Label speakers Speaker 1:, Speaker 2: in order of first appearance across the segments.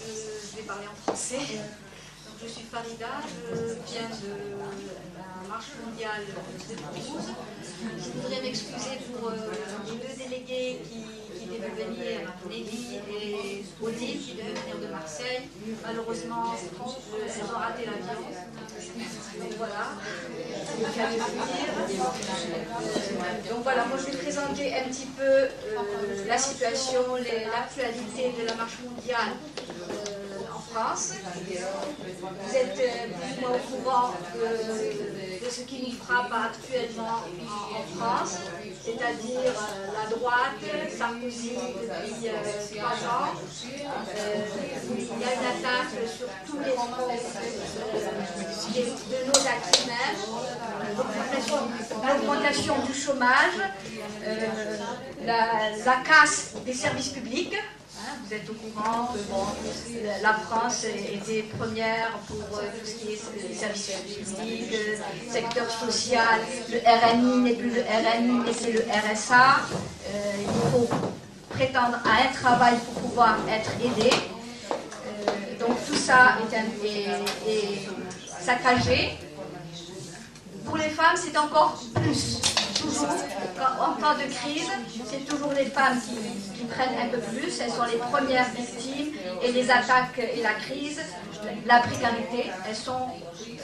Speaker 1: je vais parler en français. Donc, je suis Farida, je viens de la marche mondiale de Toulouse. Je voudrais m'excuser pour les deux délégués qui devaient venir, Nelly et Odile, qui devaient venir de Marseille. Malheureusement, elles ont raté l'avion. Donc voilà. Donc voilà, moi je vais présenter un petit peu la situation, l'actualité de la marche mondiale en France. Vous êtes plus ou moins au courant de ce qui nous frappe actuellement en France, c'est-à-dire la droite, Sarkozy depuis 3 ans. Il y a une attaque sur tous les fronts de nos acquis même, l'augmentation du chômage, la casse des services publics. Vous êtes au courant que bon, la France était première pour tout ce qui est les services publics, secteur social, le RNI n'est plus le RNI, mais c'est le RSA. Il faut prétendre à un travail pour pouvoir être aidé. Donc tout ça est saccagé. Pour les femmes, c'est encore plus. Toujours, en temps de crise, c'est toujours les femmes qui prennent un peu plus. Elles sont les premières victimes et les attaques et la crise, la précarité. Elles sont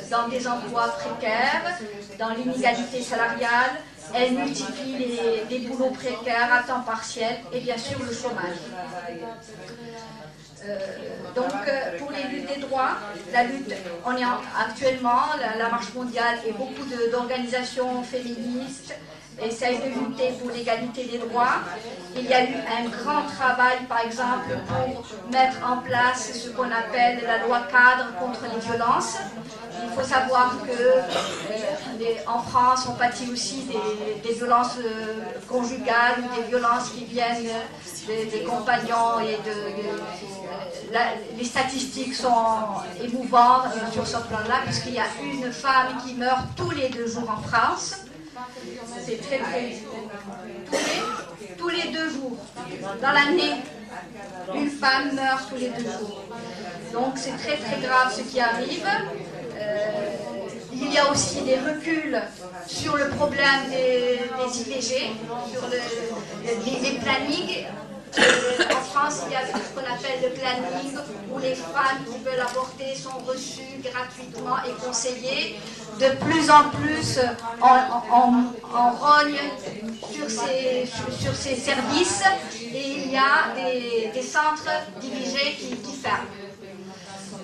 Speaker 1: dans des emplois précaires, dans l'inégalité salariale. Elles multiplient les boulots précaires à temps partiel et bien sûr le chômage. Donc pour les luttes des droits, la lutte, on est actuellement, la marche mondiale et beaucoup d'organisations féministes essayent de lutter pour l'égalité des droits. Il y a eu un grand travail, par exemple, pour mettre en place ce qu'on appelle la loi cadre contre les violences. Il faut savoir que en France, on pâtit aussi des violences conjugales ou des violences qui viennent des compagnons et les statistiques sont émouvantes sur ce plan-là, puisqu'il y a une femme qui meurt tous les 2 jours en France. C'est très tous les 2 jours. Dans l'année, une femme meurt tous les 2 jours. Donc c'est très grave ce qui arrive. Il y a aussi des reculs sur le problème des IVG, sur les plannings. En France, il y a ce qu'on appelle le planning, où les femmes qui veulent avorter sont reçues gratuitement et conseillées. De plus en plus, on rogne sur ces services et il y a des centres d'IVG qui ferment.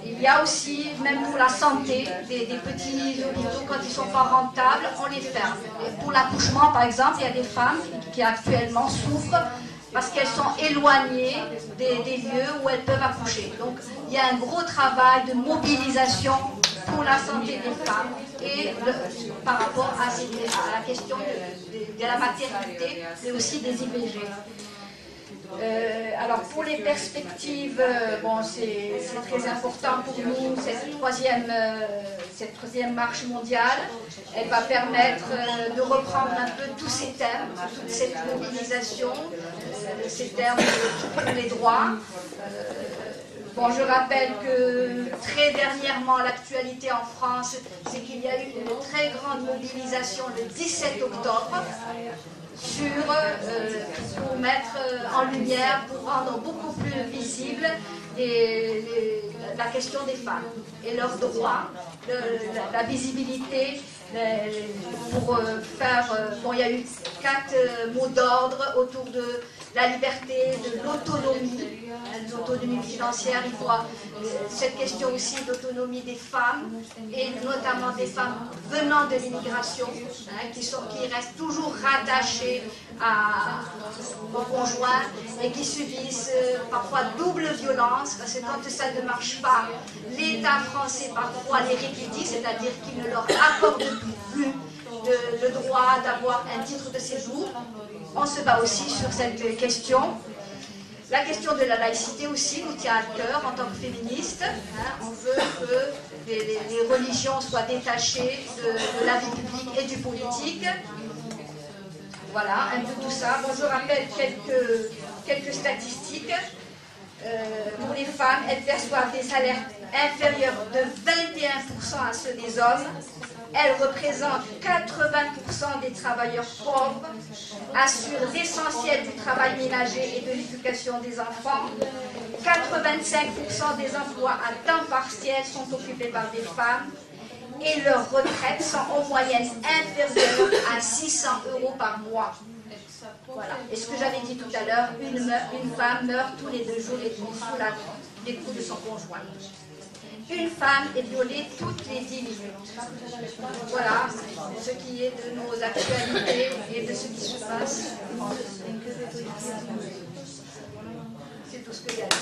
Speaker 1: Il y a aussi, même pour la santé, des petits hôpitaux, quand ils ne sont pas rentables, on les ferme. Et pour l'accouchement, par exemple, il y a des femmes qui actuellement souffrent parce qu'elles sont éloignées des lieux où elles peuvent accoucher. Donc il y a un gros travail de mobilisation pour la santé des femmes et par rapport à la question de la maternité, mais aussi des IVG. Alors pour les perspectives, bon, c'est très important pour nous, cette troisième marche mondiale. Elle va permettre de reprendre un peu tous ces thèmes, toute cette mobilisation, ces termes sur les droits. Bon, je rappelle que très dernièrement, l'actualité en France, c'est qu'il y a eu une très grande mobilisation le 17 octobre pour mettre en lumière, pour rendre beaucoup plus visible la question des femmes et leurs droits, la visibilité, pour faire... Bon, il y a eu 4 mots d'ordre autour de la liberté, de l'autonomie financière. Il faut cette question aussi d'autonomie des femmes, et notamment des femmes venant de l'immigration, qui restent toujours rattachées au conjoint et qui subissent parfois double violence, parce que quand ça ne marche pas, l'État français parfois les répudie, c'est-à-dire qu'il ne leur accorde plus le droit d'avoir un titre de séjour. On se bat aussi sur cette question. La question de la laïcité aussi nous tient à cœur en tant que féministes. On veut que les religions soient détachées de la vie publique et du politique. Voilà, un peu tout ça. Bon, je rappelle quelques statistiques. pour les femmes, elles perçoivent des salaires inférieurs de 21% à ceux des hommes. Elles représentent 80% des travailleurs pauvres, assurent l'essentiel du travail ménager et de l'éducation des enfants. 85% des emplois à temps partiel sont occupés par des femmes et leurs retraites sont en moyenne inférieures à 600 € par mois. Voilà. Et ce que j'avais dit tout à l'heure, une femme meurt tous les 2 jours et demi sous les coups de son conjoint. Une femme est violée toutes les 10 minutes. Voilà ce qui est de nos actualités et de ce qui se passe. C'est tout ce que j'ai à dire.